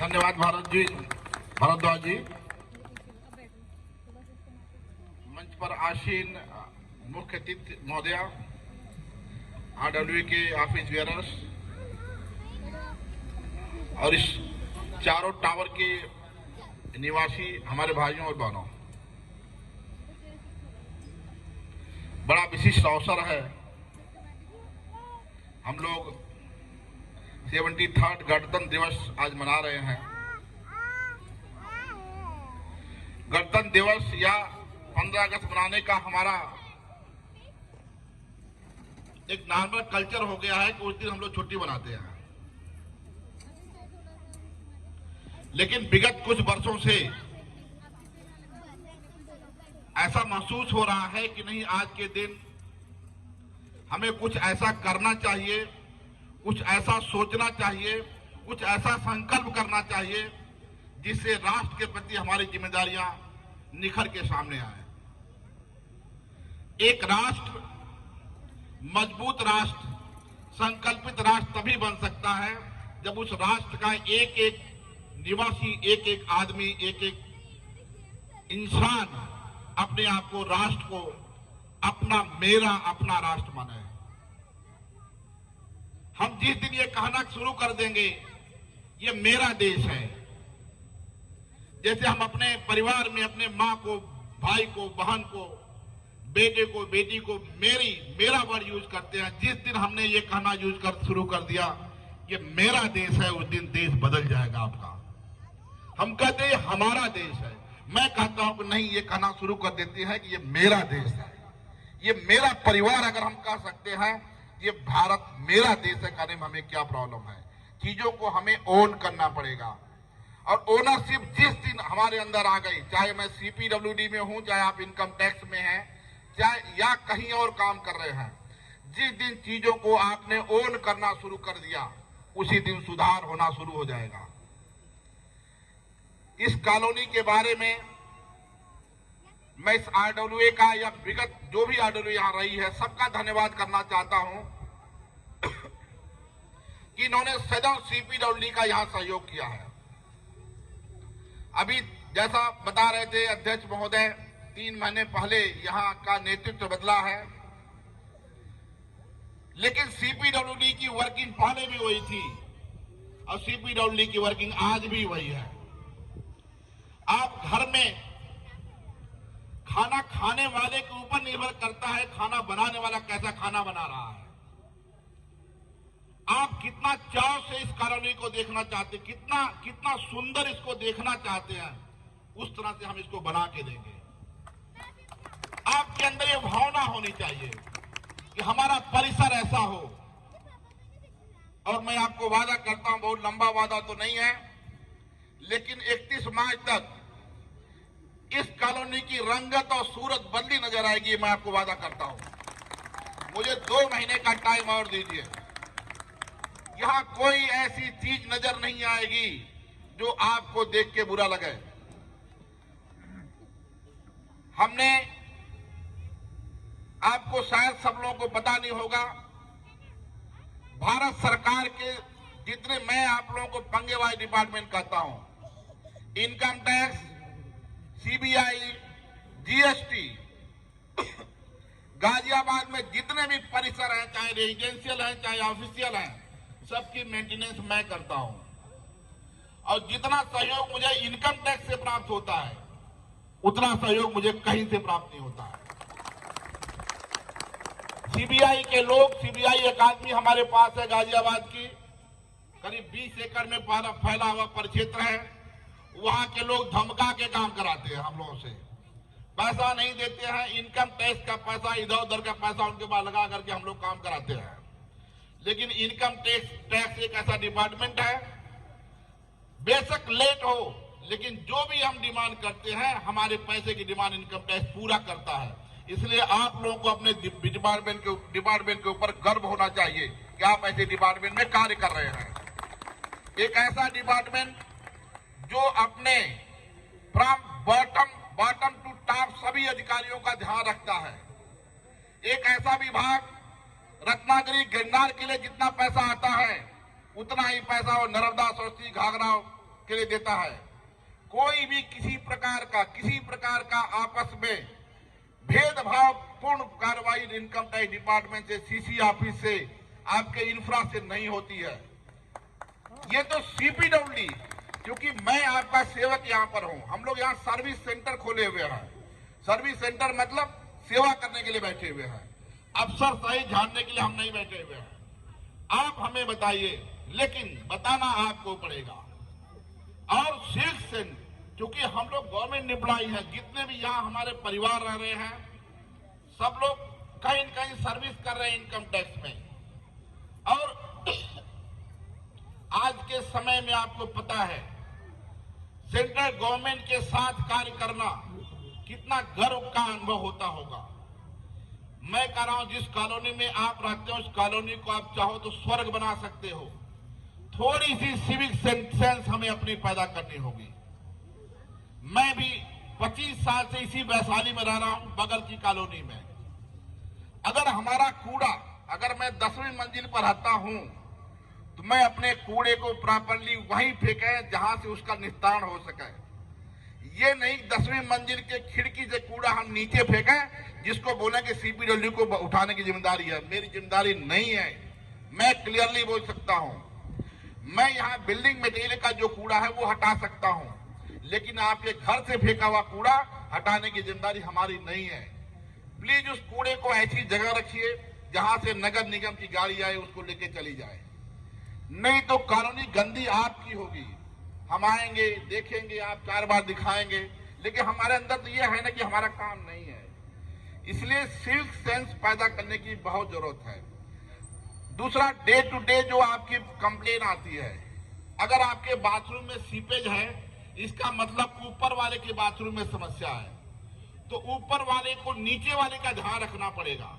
धन्यवाद भारद्वाज जी। मंच पर आसीन मुख्य अतिथि महोदया, आरडब्ल्यू के ऑफिस बेयरर्स और इस चारों टावर के निवासी हमारे भाइयों और बहनों, बड़ा विशिष्ट अवसर है। हम लोग 73rd गणतंत्र दिवस आज मना रहे हैं। गणतंत्र दिवस या 15 अगस्त मनाने का हमारा एक नॉर्मल कल्चर हो गया है कि उस दिन हम लोग छुट्टी मनाते हैं। लेकिन विगत कुछ वर्षों से ऐसा महसूस हो रहा है कि नहीं, आज के दिन हमें कुछ ऐसा करना चाहिए, कुछ ऐसा सोचना चाहिए, कुछ ऐसा संकल्प करना चाहिए जिससे राष्ट्र के प्रति हमारी जिम्मेदारियां निखर के सामने आए। एक राष्ट्र, मजबूत राष्ट्र, संकल्पित राष्ट्र तभी बन सकता है जब उस राष्ट्र का एक एक निवासी, एक एक आदमी, एक एक इंसान अपने आप को, राष्ट्र को अपना, मेरा अपना राष्ट्र माने। हम जिस दिन ये कहना शुरू कर देंगे ये मेरा देश है, जैसे हम अपने परिवार में अपने माँ को, भाई को, बहन को, बेटे को, बेटी को मेरा वर्ड यूज करते हैं, जिस दिन हमने ये कहना यूज कर शुरू कर दिया ये मेरा देश है, उस दिन देश बदल जाएगा आपका। हम कहते हैं हमारा देश है, मैं कहता हूं कि नहीं, ये कहना शुरू कर देते हैं कि ये मेरा देश है, ये मेरा परिवार। अगर हम कह सकते हैं ये भारत मेरा देश है, कहने में हमें क्या प्रॉब्लम है? चीजों को हमें ओन करना पड़ेगा। और ओनरशिप जिस दिन हमारे अंदर आ गई, चाहे मैं सीपीडब्ल्यूडी में हूं, चाहे आप इनकम टैक्स में हैं, चाहे या कहीं और काम कर रहे हैं, जिस दिन चीजों को आपने ओन करना शुरू कर दिया उसी दिन सुधार होना शुरू हो जाएगा। इस कॉलोनी के बारे में मैं इस आरडब्ल्यूए का या विगत जो भी आरडब्ल्यू यहां रही है सबका धन्यवाद करना चाहता हूं कि इन्होंने सदैव सीपीडब्ल्यूडी का यहां सहयोग किया है। अभी जैसा बता रहे थे अध्यक्ष महोदय, 3 महीने पहले यहां का नेतृत्व बदला है, लेकिन सीपीडब्ल्यूडी की वर्किंग पहले भी वही थी और सीपीडब्ल्यूडी की वर्किंग आज भी वही है। आप घर में खाना खाने वाले के ऊपर निर्भर करता है खाना बनाने वाला कैसा खाना बना रहा है। आप कितना चाव से इस कॉलोनी को देखना चाहते, कितना सुंदर इसको देखना चाहते हैं, उस तरह से हम इसको बना के देंगे। आपके अंदर ये भावना होनी चाहिए कि हमारा परिसर ऐसा हो। और मैं आपको वादा करता हूं, बहुत लंबा वादा तो नहीं है, लेकिन 31 मार्च तक इस कॉलोनी की रंगत और सूरत बदली नजर आएगी, मैं आपको वादा करता हूं। मुझे 2 महीने का टाइम और दीजिए। यहां कोई ऐसी चीज नजर नहीं आएगी जो आपको देख के बुरा लगे। हमने, आपको शायद सब लोगों को पता नहीं होगा, भारत सरकार के जितने, मैं आप लोगों को पंगेवाज डिपार्टमेंट कहता हूं, income tax, CBI, GST, Ghaziabad में जितने भी परिसर हैं, चाहे रेजिडेंशियल हैं चाहे ऑफिशियल हैं, सबकी मेंटेनेंस मैं करता हूं। और जितना सहयोग मुझे इनकम टैक्स से प्राप्त होता है उतना सहयोग मुझे कहीं से प्राप्त नहीं होता है। सीबीआई के लोग, सीबीआई अकादमी हमारे पास है गाजियाबाद की, करीब 20 एकड़ में फैला हुआ परिक्षेत्र है। वहां के लोग धमका के काम कराते हैं हम लोगों से, पैसा नहीं देते हैं, इनकम टैक्स का पैसा, इधर उधर का पैसा उनके पास लगा करके हम लोग काम कराते हैं। लेकिन इनकम टैक्स एक ऐसा डिपार्टमेंट है, बेशक लेट हो लेकिन जो भी हम डिमांड करते हैं, हमारे पैसे की डिमांड इनकम टैक्स पूरा करता है। इसलिए आप लोगों को अपने डिपार्टमेंट के ऊपर गर्व होना चाहिए कि आप ऐसे डिपार्टमेंट में कार्य कर रहे हैं। एक ऐसा डिपार्टमेंट जो अपने फ्रॉम बॉटम टू टॉप सभी अधिकारियों का ध्यान रखता है। एक ऐसा विभाग, रत्नागिरी गिरनार के लिए जितना पैसा आता है उतना ही पैसा वो नर्मदा, सरस्वती, घाघरा के लिए देता है। कोई भी किसी प्रकार का आपस में भेदभाव पूर्ण कार्रवाई इनकम टैक्स डिपार्टमेंट से, सीसी ऑफिस से, आपके इंफ्रा से नहीं होती है। ये तो सीपीडब्ल्यूडी, क्योंकि मैं आपका सेवक यहां पर हूं। हम लोग यहां सर्विस सेंटर खोले हुए हैं। सर्विस सेंटर मतलब सेवा करने के लिए बैठे हुए हैं, अफसर सही जानने के लिए हम नहीं बैठे हुए हैं। आप हमें बताइए, लेकिन बताना आपको पड़ेगा। और सिल्क सेंट, क्योंकि हम लोग गवर्नमेंट एम्प्लॉई हैं, जितने भी यहाँ हमारे परिवार रह रहे हैं, सब लोग कहीं न कहीं सर्विस कर रहे हैं इनकम टैक्स में। और आज के समय में आपको पता है, सेंट्रल गवर्नमेंट के साथ कार्य करना कितना गर्व का अनुभव होता होगा। मैं कह रहा हूं, जिस कॉलोनी में आप रहते हो, उस कॉलोनी को आप चाहो तो स्वर्ग बना सकते हो। थोड़ी सी सिविक सेंस हमें अपनी पैदा करनी होगी। मैं भी 25 साल से इसी वैशाली में रह रहा हूं, बगल की कॉलोनी में। अगर हमारा कूड़ा, अगर मैं 10वीं मंजिल पर रहता हूं, तो मैं अपने कूड़े को प्रॉपरली वहीं फेंके जहां से उसका निस्तारण हो सके। ये नहीं 10वीं मंजिल के खिड़की से कूड़ा हम नीचे फेंकें, जिसको बोले कि सीपीडब्ल्यू को उठाने की जिम्मेदारी है। मेरी जिम्मेदारी नहीं है। मैं क्लियरली बोल सकता हूं, मैं यहां बिल्डिंग मटेरियल का जो कूड़ा है वो हटा सकता हूं, लेकिन आपके घर से फेंका हुआ कूड़ा हटाने की जिम्मेदारी हमारी नहीं है। प्लीज उस कूड़े को ऐसी जगह रखिए जहां से नगर निगम की गाड़ी आए, उसको लेके चली जाए। नहीं तो कॉलोनी गंदी आपकी होगी। हम आएंगे, देखेंगे, आप 4 बार दिखाएंगे, लेकिन हमारे अंदर तो यह है ना कि हमारा काम नहीं है। इसलिए सिविक सेंस पैदा करने की बहुत जरूरत है। दूसरा, डे टू डे जो आपकी कंप्लेन आती है, अगर आपके बाथरूम में सीपेज है, इसका मतलब ऊपर वाले के बाथरूम में समस्या है, तो ऊपर वाले को नीचे वाले का ध्यान रखना पड़ेगा।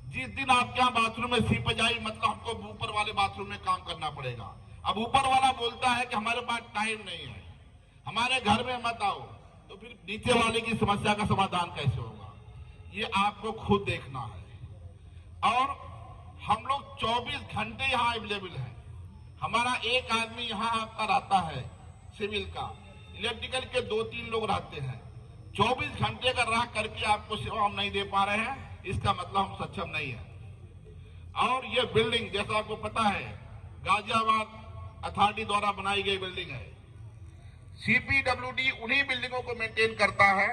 जिस दिन आपके यहाँ बाथरूम में सीपेज आई, मतलब हमको ऊपर वाले बाथरूम में काम करना पड़ेगा। अब ऊपर वाला बोलता है कि हमारे पास टाइम नहीं है, हमारे घर में मत आओ, तो फिर नीचे वाले की समस्या का समाधान कैसे होगा? ये आपको खुद देखना है। और हम लोग 24 घंटे यहाँ अवेलेबल है। हमारा एक आदमी यहाँ आपका रहता है सिविल का, इलेक्ट्रिकल के 2-3 लोग रहते हैं। 24 घंटे का राह करके आपको सेवा हम नहीं दे पा रहे हैं, इसका मतलब हम सक्षम नहीं है। और ये बिल्डिंग, जैसा आपको पता है, गाजियाबाद अथॉरिटी द्वारा बनाई गई बिल्डिंग है। सीपीडब्ल्यूडी उन्हीं बिल्डिंगों को मेंटेन करता है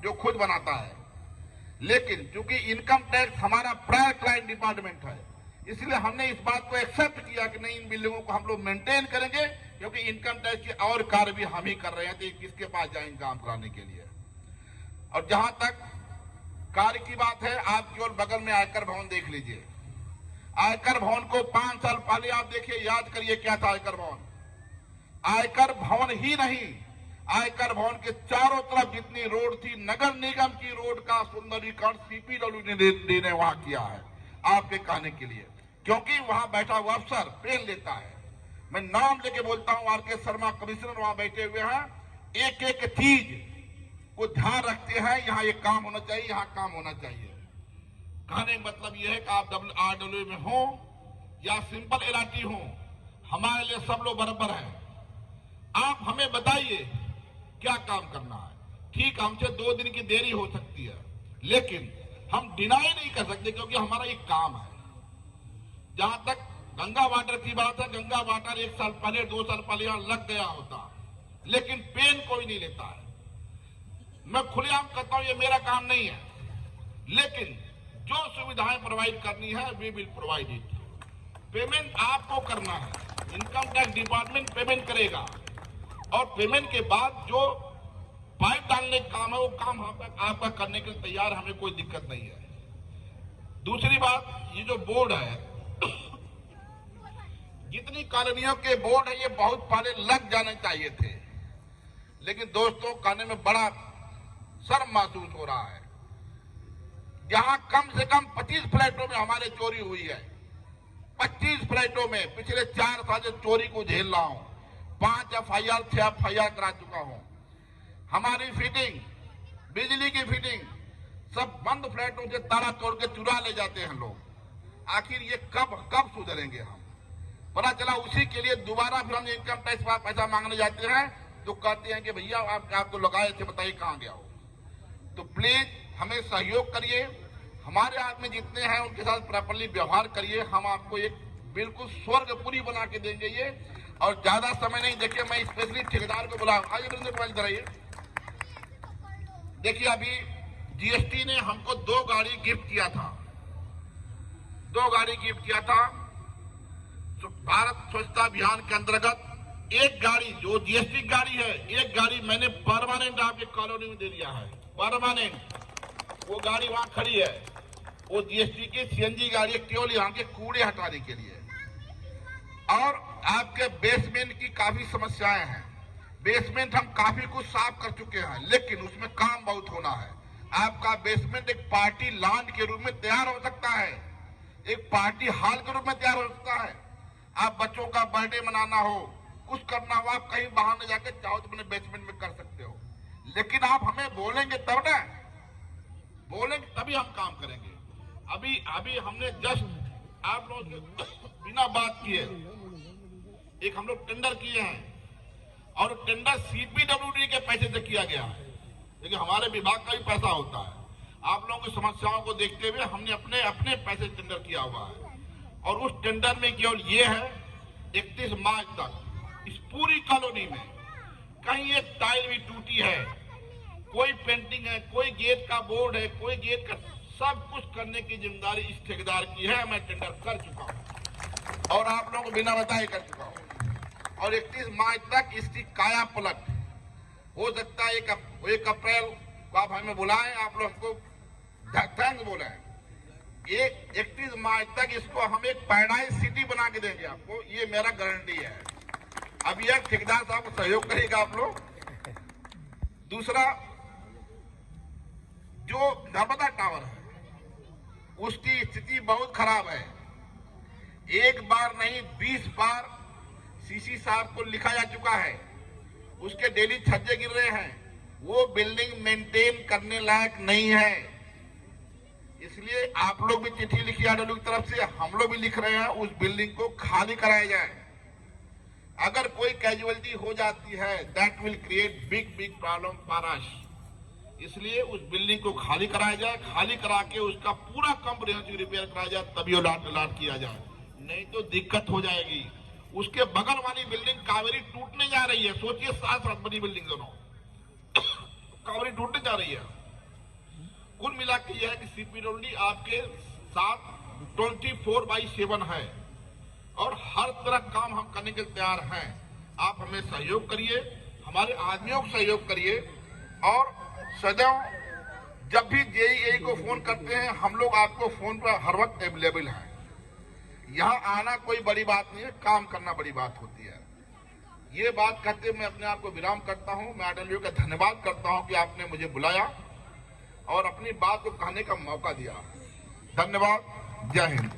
जो खुद बनाता है, लेकिन चूंकि इनकम टैक्स हमारा प्रायर क्लाइंट डिपार्टमेंट है, इसलिए हमने इस बात को एक्सेप्ट किया कि नहीं, इन बिल्डिंगों को हम लोग मेंटेन करेंगे, क्योंकि इनकम टैक्स के और कार्य भी हम ही कर रहे हैं, तो किसके पास जाएंगे काम कराने के लिए। और जहां तक कार्य की बात है, आप केवल बगल में आयकर भवन देख लीजिए। आयकर भवन को 5 साल पहले आप देखिए, याद करिए क्या था आयकर भवन। आयकर भवन ही नहीं, आयकर भवन के चारों तरफ जितनी रोड थी, नगर निगम की रोड का सुंदरीकरण सीपीडब्ल्यूडी ने वहां किया है, आपके कहने के लिए, क्योंकि वहां बैठा हुआ अफसर पेन लेता है। मैं नाम लेके बोलता हूं, आर.के. शर्मा कमिश्नर वहां बैठे हुए हैं, एक एक चीज को ध्यान रखते हैं, यहाँ ये काम होना चाहिए, यहाँ काम होना चाहिए। कहने का मतलब यह है कि आप RW में हो या सिंपल LRT हो, हमारे लिए सब लोग बराबर हैं। आप हमें बताइए क्या काम करना है। ठीक, हमसे 2 दिन की देरी हो सकती है, लेकिन हम डिनाई नहीं कर सकते, क्योंकि हमारा एक काम है। जहां तक गंगा वाटर की बात है, गंगा वाटर 1 साल पहले 2 साल पहले यहां लग गया होता, लेकिन पेन कोई नहीं लेता है। मैं खुलेआम कहता हूं, ये मेरा काम नहीं है, लेकिन जो सुविधाएं प्रोवाइड करनी है, we will provide it. Payment आपको करना है, इनकम टैक्स डिपार्टमेंट पेमेंट करेगा, और पेमेंट के बाद जो पाइप डालने का काम है, वो काम आपका करने के लिए तैयार, हमें कोई दिक्कत नहीं है। दूसरी बात, ये जो बोर्ड है, जितनी कॉलोनियों के बोर्ड है, ये बहुत पहले लग जाने चाहिए थे, लेकिन दोस्तों कहने में बड़ा शर्म महसूस हो रहा है। यहां कम से कम 25 फ्लैटों में हमारे चोरी हुई है। 25 फ्लैटों में पिछले 4 साल से चोरी को झेल रहा हूं। 5 FIR 6 FIR करा चुका हूं। हमारी फिटिंग, बिजली की फिटिंग सब बंद फ्लैटों से ताला तोड़ के चुरा ले जाते हैं लोग। आखिर ये कब सुधरेंगे हम? पता चला उसी के लिए दोबारा फिर हम इनकम टैक्स का पैसा मांगने जाते हैं तो कहते हैं कि भैया आपको लगाए थे, बताइए कहाँ गया हो। तो प्लीज हमें सहयोग करिए, हमारे आदमी जितने हैं उनके साथ प्रॉपर्ली व्यवहार करिए। हम आपको एक बिल्कुल स्वर्गपुरी बना के देंगे ये। और ज्यादा समय नहीं, देखिए मैं स्पेशली ठेकेदार को बुला, आइए इधर आइए। देखिए अभी जीएसटी ने हमको 2 गाड़ी गिफ्ट किया था, 2 गाड़ी गिफ्ट किया था। तो भारत स्वच्छता अभियान के अंतर्गत एक गाड़ी जो जीएसटी गाड़ी है, एक गाड़ी मैंने परमानेंट आपके कॉलोनी में दे दिया है, परमानेंट। वो गाड़ी वहां खड़ी है, वो जीएसटी की सीएनजी गाड़ी है, केवल यहाँ के कूड़े हटाने के लिए। और आपके बेसमेंट की काफी समस्याएं हैं, बेसमेंट हम काफी कुछ साफ कर चुके हैं, लेकिन उसमें काम बहुत होना है। आपका बेसमेंट एक पार्टी लॉन के रूप में तैयार हो सकता है, एक पार्टी हॉल के रूप में तैयार हो सकता है। आप बच्चों का बर्थडे मनाना हो, कुछ करना हो, आप कहीं बाहर न जाके चाहो तो अपने बेसमेंट में कर सकते हो। लेकिन आप हमें बोलेंगे तब ना, बोलेंगे तभी हम काम करेंगे। अभी हमने जस्ट आप लोगों से बिना बात किए एक हम लोग टेंडर किए हैं, और टेंडर सीपीडब्ल्यूडी के पैसे से किया गया है, लेकिन हमारे विभाग का भी पैसा होता है। आप लोगों की समस्याओं को देखते हुए हमने अपने अपने पैसे टेंडर किया हुआ है। और उस टेंडर में केवल ये है 31 मार्च तक इस पूरी कॉलोनी में कहीं एक टाइल भी टूटी है, कोई पेंटिंग है, कोई गेट का बोर्ड है, कोई गेट का, सब कुछ करने की जिम्मेदारी इस ठेकेदार की है। मैं टेंडर कर चुका हूं और आप लोगों को बिना बताए कर चुका हूं। और 31 मार्च तक इसकी काया पलट हो सकता है। 1 अप्रैल को आप हमें बुलाएं, आप लोग हमको थैंक्स बोले। 31 मार्च तक इसको हम एक पैराडाइज सिटी बना के देंगे आपको, ये मेरा गारंटी है। अब यह ठेकेदार साहब को सहयोग करेगा आप लोग। दूसरा, जो नर्मदा टावर है उसकी स्थिति बहुत खराब है। एक बार नहीं 20 बार सीसी साहब को लिखा जा चुका है, उसके डेली छज्जे गिर रहे हैं, वो बिल्डिंग मेंटेन करने लायक नहीं है। इसलिए आप लोग भी चिट्ठी लिखी आरडब्ल्यू की तरफ से, हम लोग भी लिख रहे हैं, उस बिल्डिंग को खाली कराया जाए। अगर कोई कैजुअलिटी हो जाती है that will create big problem for us. इसलिए उस बिल्डिंग को खाली कराया जाए, खाली करा के उसका पूरा कॉम्प्रिहेंसिव रिपेयर कराया जाए, तभी अलॉट किया जाए, नहीं तो दिक्कत हो जाएगी। उसके बगल वाली बिल्डिंग कावेरी टूटने जा रही है, सोचिए 7 बड़ी बिल्डिंग दोनों कावेरी टूटने जा रही है। कुल मिला के यह है कि सीपीडब्ल्यूडी आपके साथ 24/7 है और हर तरह काम हम करने के तैयार हैं। आप हमें सहयोग करिए, हमारे आदमियों को सहयोग करिए। और सदैव जब भी जेईई को फोन करते हैं हम लोग आपको फोन पर हर वक्त अवेलेबल हैं। यहाँ आना कोई बड़ी बात नहीं है, काम करना बड़ी बात होती है। ये बात कहते हुए मैं अपने आप को विराम करता हूँ। मैं आरडब्ल्यू का धन्यवाद करता हूँ कि आपने मुझे बुलाया और अपनी बात को कहने का मौका दिया। धन्यवाद। जय हिंद।